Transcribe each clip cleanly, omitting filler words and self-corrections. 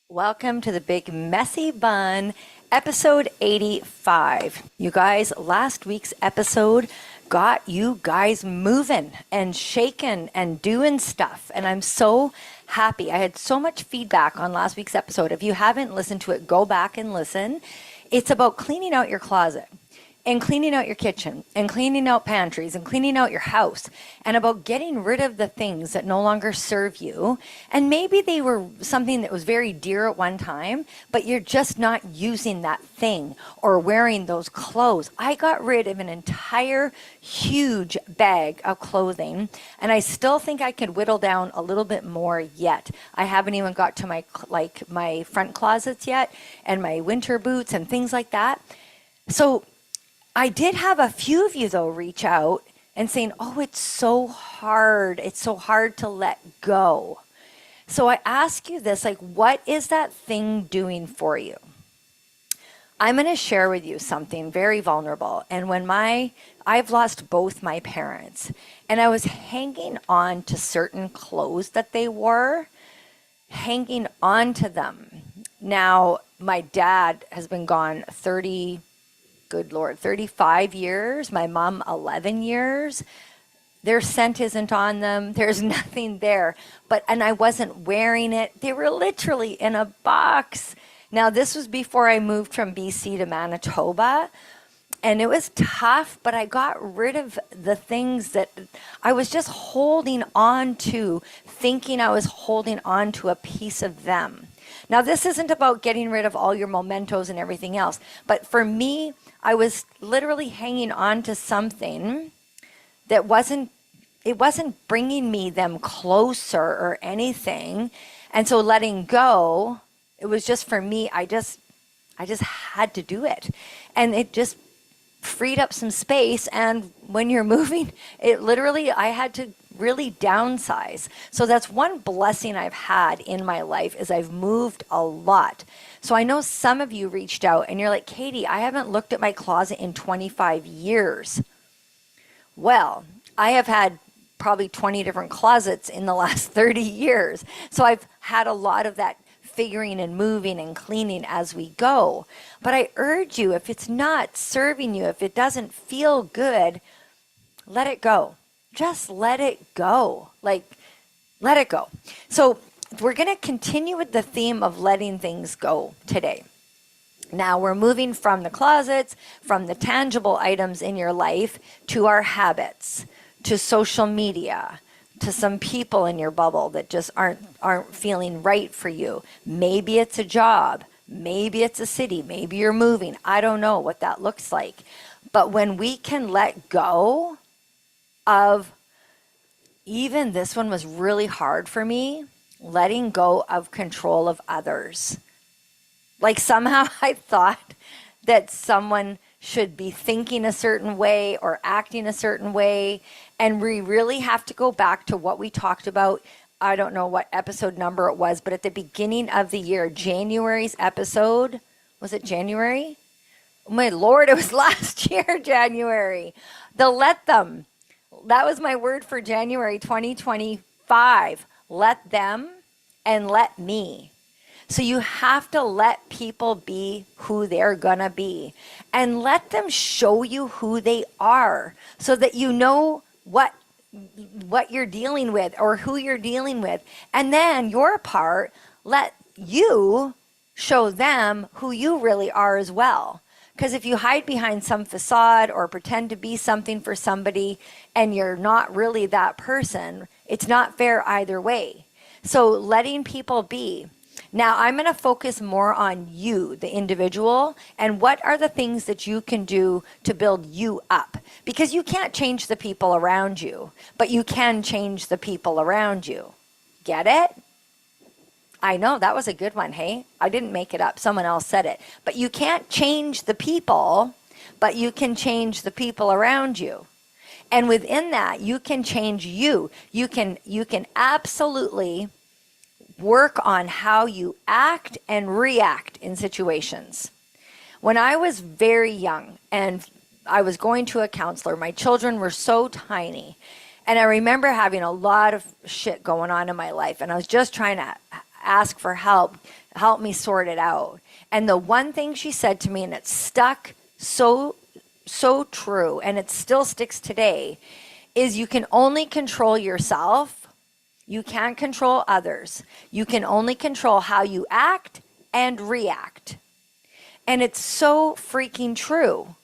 Welcome to the Big Messy Bun, episode 85. You guys, last week's episode got you guys moving and shaking and doing stuff. And I'm so happy. I had so much feedback on last week's episode. If you haven't listened to it, go back and listen. It's about cleaning out your closet and cleaning out your kitchen and cleaning out pantries and cleaning out your house and about getting rid of the things that no longer serve you. And maybe they were something that was very dear at one time, but you're just not using that thing or wearing those clothes. I got rid of an entire huge bag of clothing, and I still think I could whittle down a little bit more yet. I haven't even got to my front closets yet and my winter boots and things like that. So I did have a few of you, though, reach out and saying, oh, it's so hard. It's so hard to let go. So I ask you this, what is that thing doing for you? I'm going to share with you something very vulnerable. And I've lost both my parents, and I was hanging on to certain clothes that they wore, hanging on to them. Now, my dad has been gone 35 years. My mom, 11 years. Their scent isn't on them. There's nothing there. And I wasn't wearing it. They were literally in a box. Now, this was before I moved from BC to Manitoba. And it was tough, but I got rid of the things that I was just holding on to, thinking I was holding on to a piece of them. Now, this isn't about getting rid of all your mementos and everything else. But for me, I was literally hanging on to something that wasn't bringing me them closer or anything. And so letting go, it was just for me, I just had to do it. And it just freed up some space. And when you're moving, I had to really downsize. So that's one blessing I've had in my life is I've moved a lot. So I know some of you reached out and you're like, Katie, I haven't looked at my closet in 25 years. Well, I have had probably 20 different closets in the last 30 years. So I've had a lot of that figuring and moving and cleaning as we go. But I urge you, if it's not serving you, if it doesn't feel good, let it go. Just let it go. Let it go. So we're going to continue with the theme of letting things go today. Now we're moving from the closets, from the tangible items in your life, to our habits, to social media, to some people in your bubble that just aren't feeling right for you. Maybe it's a job. Maybe it's a city. Maybe you're moving. I don't know what that looks like. But when we can let go of, even this one was really hard for me, letting go of control of others. Somehow I thought that someone should be thinking a certain way or acting a certain way. And we really have to go back to what we talked about. I don't know what episode number it was, but at the beginning of the year, January's episode, was it January? Oh my Lord, it was last year, January. Let them. That was my word for January 2025. Let them and let me. So you have to let people be who they're gonna be and let them show you who they are so that you know what you're dealing with or who you're dealing with. And then your part, let you show them who you really are as well. Because if you hide behind some facade or pretend to be something for somebody and you're not really that person, it's not fair either way. So letting people be. Now, I'm going to focus more on you, the individual, and what are the things that you can do to build you up. Because you can't change the people around you, but you can change the people around you. Get it? I know, that was a good one, hey? I didn't make it up. Someone else said it. But you can't change the people, but you can change the people around you. And within that, you can change you. You can absolutely work on how you act and react in situations. When I was very young and I was going to a counselor, my children were so tiny. And I remember having a lot of shit going on in my life. And I was just trying to ask for help. Help me sort it out. And the one thing she said to me, and it stuck so true, and it still sticks today, is you can only control yourself. You can't control others. You can only control how you act and react. And it's so freaking true.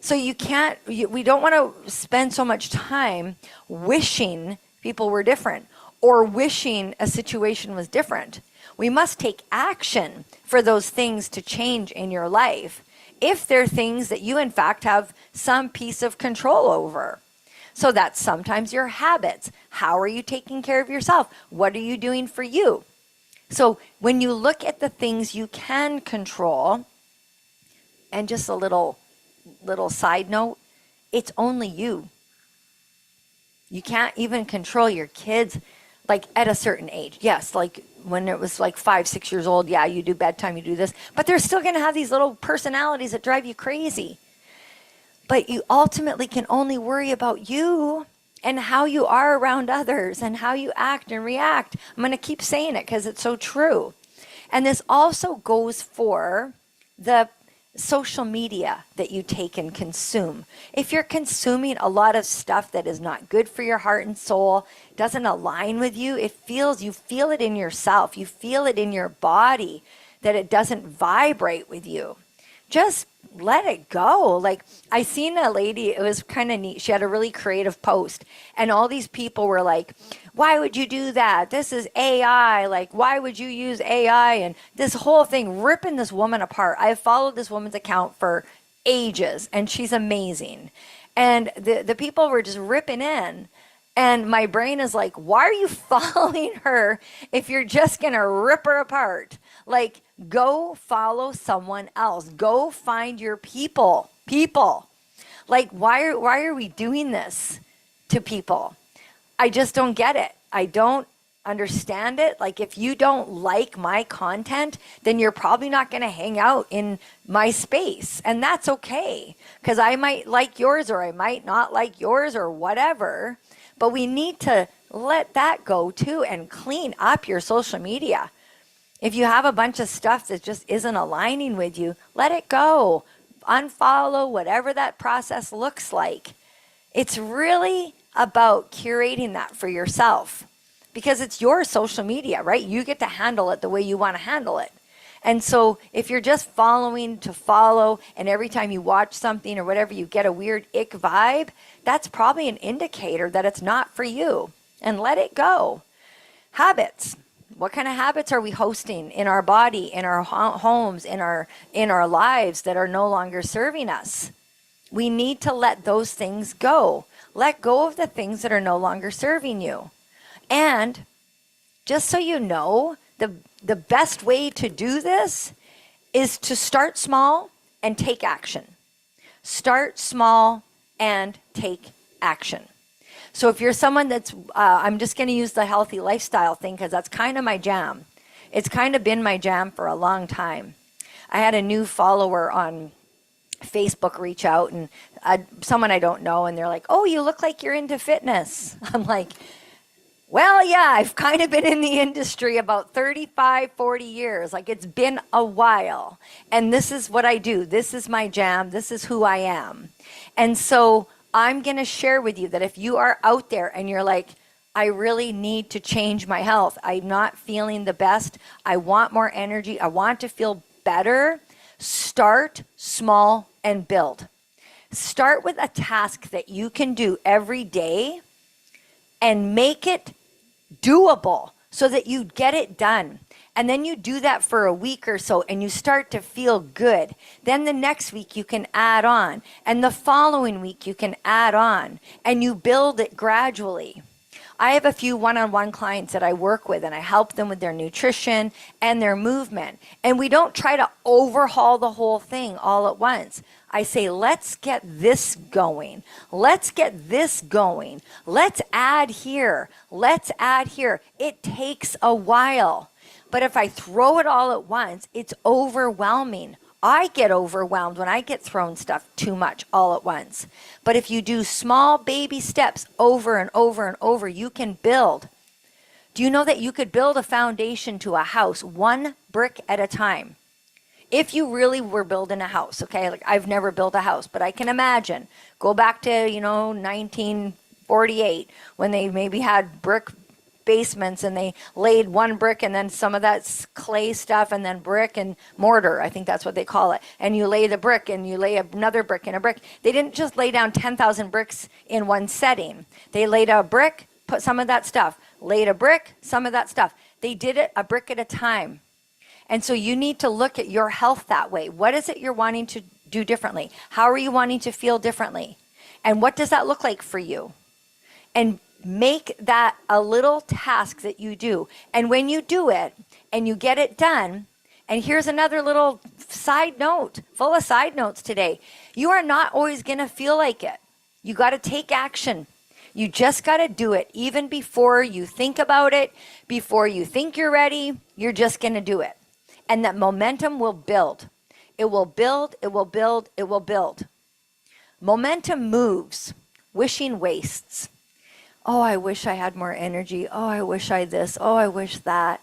So we don't want to spend so much time wishing people were different or wishing a situation was different. We must take action for those things to change in your life if they're things that you, in fact, have some piece of control over. So that's sometimes your habits. How are you taking care of yourself? What are you doing for you? So when you look at the things you can control, and just a little side note, it's only you. You can't even control your kids like at a certain age. Yes, like when it was like 5, 6 years old, yeah, you do bedtime, you do this, but they're still going to have these little personalities that drive you crazy. But you ultimately can only worry about you and how you are around others and how you act and react. I'm going to keep saying it because it's so true. And this also goes for the social media that you take and consume. If you're consuming a lot of stuff that is not good for your heart and soul, doesn't align with you, you feel it in yourself, you feel it in your body that it doesn't vibrate with you. Just let it go. Like I seen a lady, it was kind of neat. She had a really creative post and all these people were like, why would you do that? This is AI. Like, why would you use AI? And this whole thing ripping this woman apart. I've followed this woman's account for ages and she's amazing. And the people were just ripping in. And my brain is like, why are you following her if you're just going to rip her apart? Like, go follow someone else. Go find your people. Like, why are we doing this to people? I just don't get it. I don't understand it. Like, if you don't like my content, then you're probably not going to hang out in my space. And that's okay, because I might like yours or I might not like yours or whatever. But we need to let that go too and clean up your social media. If you have a bunch of stuff that just isn't aligning with you, let it go. Unfollow, whatever that process looks like. It's really about curating that for yourself because it's your social media, right? You get to handle it the way you want to handle it. And so if you're just following to follow and every time you watch something or whatever, you get a weird ick vibe, that's probably an indicator that it's not for you. And let it go. Habits. What kind of habits are we hosting in our body, in our homes, in our lives that are no longer serving us? We need to let those things go. Let go of the things that are no longer serving you. And just so you know, the best way to do this is to start small and take action. Start small and take action. So if you're someone that's, I'm just going to use the healthy lifestyle thing because that's kind of my jam. It's kind of been my jam for a long time. I had a new follower on Facebook reach out and someone I don't know, and they're like, oh, you look like you're into fitness. I'm like, well, yeah, I've kind of been in the industry about 35, 40 years. Like, it's been a while. And this is what I do. This is my jam. This is who I am. And so I'm going to share with you that if you are out there and you're like, I really need to change my health. I'm not feeling the best. I want more energy. I want to feel better. Start small and build. Start with a task that you can do every day and make it doable so that you get it done. And then you do that for a week or so and you start to feel good. Then the next week you can add on. And the following week you can add on. And you build it gradually. I have a few one-on-one clients that I work with and I help them with their nutrition and their movement. And we don't try to overhaul the whole thing all at once. I say, let's get this going. Let's get this going. Let's add here. Let's add here. It takes a while. But if I throw it all at once, it's overwhelming. I get overwhelmed when I get thrown stuff too much all at once. But if you do small baby steps over and over and over, you can build. Do you know that you could build a foundation to a house one brick at a time? If you really were building a house, okay? Like, I've never built a house, but I can imagine. Go back to, 1948 when they maybe had brick basements and they laid one brick and then some of that clay stuff and then brick and mortar. I think that's what they call it. And you lay the brick and you lay another brick and a brick. They didn't just lay down 10,000 bricks in one setting. They laid a brick, put some of that stuff, laid a brick, some of that stuff. They did it a brick at a time. And so you need to look at your health that way. What is it you're wanting to do differently? How are you wanting to feel differently? And what does that look like for you? And make that a little task that you do. And when you do it and you get it done, and here's another little side note, full of side notes today. You are not always going to feel like it. You got to take action. You just got to do it. Even before you think about it, before you think you're ready, you're just going to do it. And that momentum will build. It will build, it will build, it will build. Momentum moves. Wishing wastes. Oh, I wish I had more energy. Oh, I wish I this. Oh, I wish that.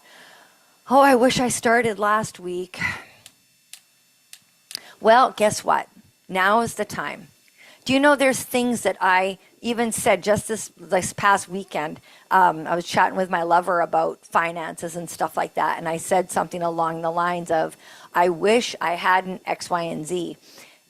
Oh, I wish I started last week. Well, guess what? Now is the time. Do you know there's things that I even said just this past weekend? I was chatting with my lover about finances and stuff like that. And I said something along the lines of, I wish I hadn't X, Y, and Z.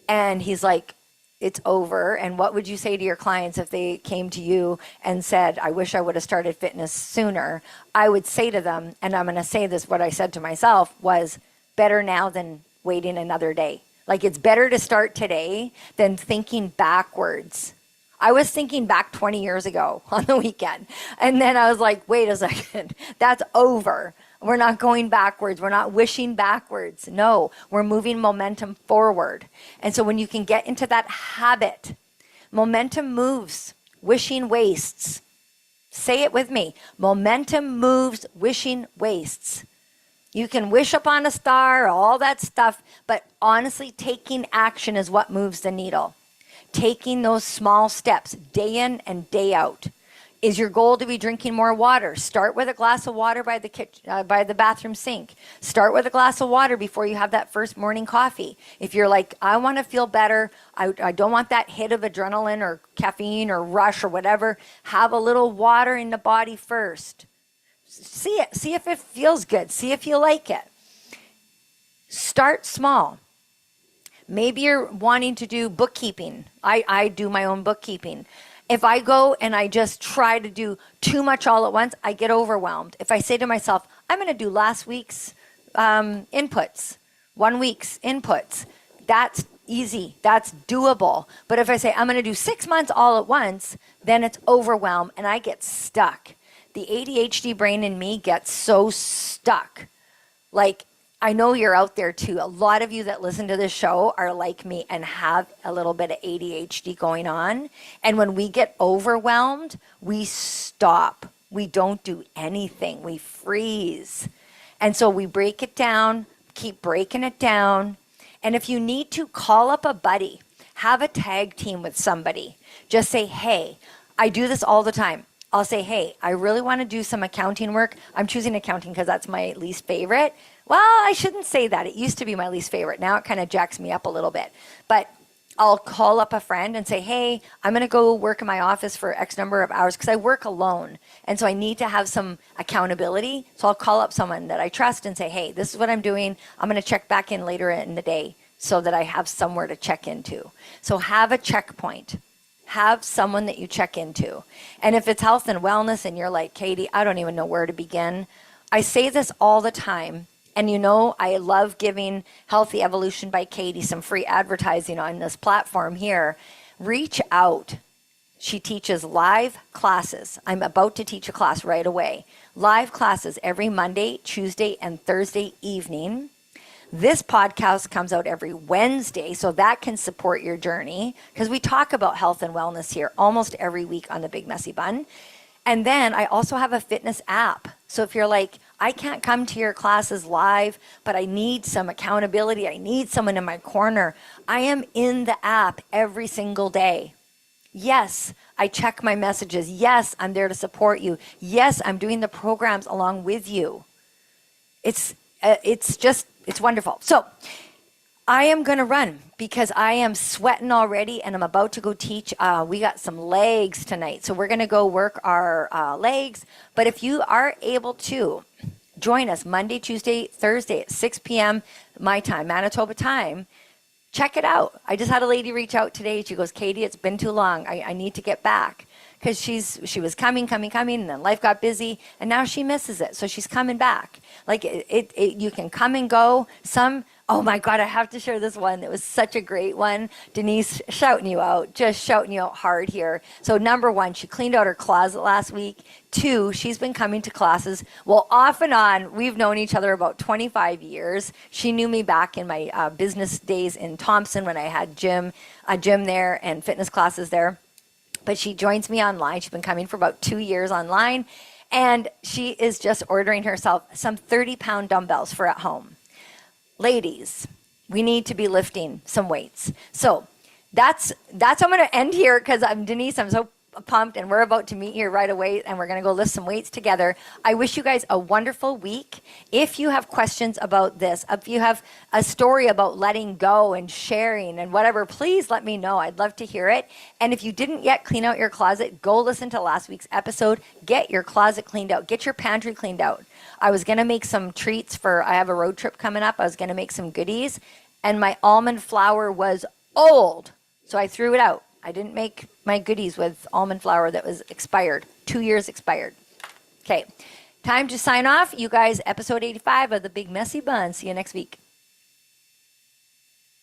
And he's like, it's over. And what would you say to your clients if they came to you and said, I wish I would have started fitness sooner? I would say to them, and I'm going to say this, what I said to myself was, better now than waiting another day. Like, it's better to start today than thinking backwards. I was thinking back 20 years ago on the weekend. And then I was like, wait a second, that's over. We're not going backwards. We're not wishing backwards. No, we're moving momentum forward. And so when you can get into that habit, momentum moves, wishing wastes. Say it with me. Momentum moves, wishing wastes. You can wish upon a star, all that stuff, but honestly, taking action is what moves the needle. Taking those small steps day in and day out. Is your goal to be drinking more water? Start with a glass of water by the bathroom sink. Start with a glass of water before you have that first morning coffee. If you're like, I want to feel better, I don't want that hit of adrenaline or caffeine or rush or whatever, have a little water in the body first. See it. See if it feels good. See if you like it. Start small. Maybe you're wanting to do bookkeeping. I do my own bookkeeping. If I go and I just try to do too much all at once, I get overwhelmed. If I say to myself, I'm going to do last week's inputs, 1 week's inputs, that's easy. That's doable. But if I say I'm going to do 6 months all at once, then it's overwhelmed and I get stuck. The ADHD brain in me gets so stuck. Like, I know you're out there too. A lot of you that listen to this show are like me and have a little bit of ADHD going on. And when we get overwhelmed, we stop. We don't do anything. We freeze. And so we break it down, keep breaking it down. And if you need to, call up a buddy. Have a tag team with somebody. Just say, hey, I do this all the time. I'll say, hey, I really want to do some accounting work. I'm choosing accounting because that's my least favorite. Well, I shouldn't say that. It used to be my least favorite. Now it kind of jacks me up a little bit. But I'll call up a friend and say, hey, I'm going to go work in my office for X number of hours because I work alone. And so I need to have some accountability. So I'll call up someone that I trust and say, hey, this is what I'm doing. I'm going to check back in later in the day so that I have somewhere to check into. So have a checkpoint. Have someone that you check into. And if it's health and wellness and you're like, Katie, I don't even know where to begin. I say this all the time. And you know, I love giving Healthy Evolution by Katie some free advertising on this platform here. Reach out. She teaches live classes. I'm about to teach a class right away. Live classes every Monday, Tuesday, and Thursday evening. This podcast comes out every Wednesday, so that can support your journey because we talk about health and wellness here almost every week on the Big Messy Bun. And then I also have a fitness app. So if you're like, I can't come to your classes live, but I need some accountability, I need someone in my corner, I am in the app every single day. Yes, I check my messages. Yes, I'm there to support you. Yes, I'm doing the programs along with you. It's wonderful. So I am going to run because I am sweating already and I'm about to go teach. We got some legs tonight. So we're going to go work our legs. But if you are able to join us Monday, Tuesday, Thursday at 6 p.m. my time, Manitoba time, check it out. I just had a lady reach out today. She goes, Katie, it's been too long. I need to get back. Because she was coming, and then life got busy, and now she misses it. So she's coming back. Like, you can come and go. Oh my God, I have to share this one. It was such a great one. Denise shouting you out, just shouting you out hard here. So number one, she cleaned out her closet last week. 2, she's been coming to classes. Well, off and on, we've known each other about 25 years. She knew me back in my business days in Thompson when I had a gym there and fitness classes there. But she joins me online. She's been coming for about 2 years online. And she is just ordering herself some 30-pound dumbbells for at home. Ladies, we need to be lifting some weights. So that's I'm going to end here because Denise, I'm so pumped and we're about to meet here right away and we're going to go lift some weights together. I wish you guys a wonderful week. If you have questions about this, if you have a story about letting go and sharing and whatever, please let me know. I'd love to hear it. And if you didn't yet clean out your closet, go listen to last week's episode. Get your closet cleaned out. Get your pantry cleaned out. I was going to make some treats I have a road trip coming up. I was going to make some goodies and my almond flour was old. So I threw it out. I didn't make my goodies with almond flour that was expired. 2 years expired. Okay, time to sign off. You guys, episode 85 of The Big Messy Bun. See you next week.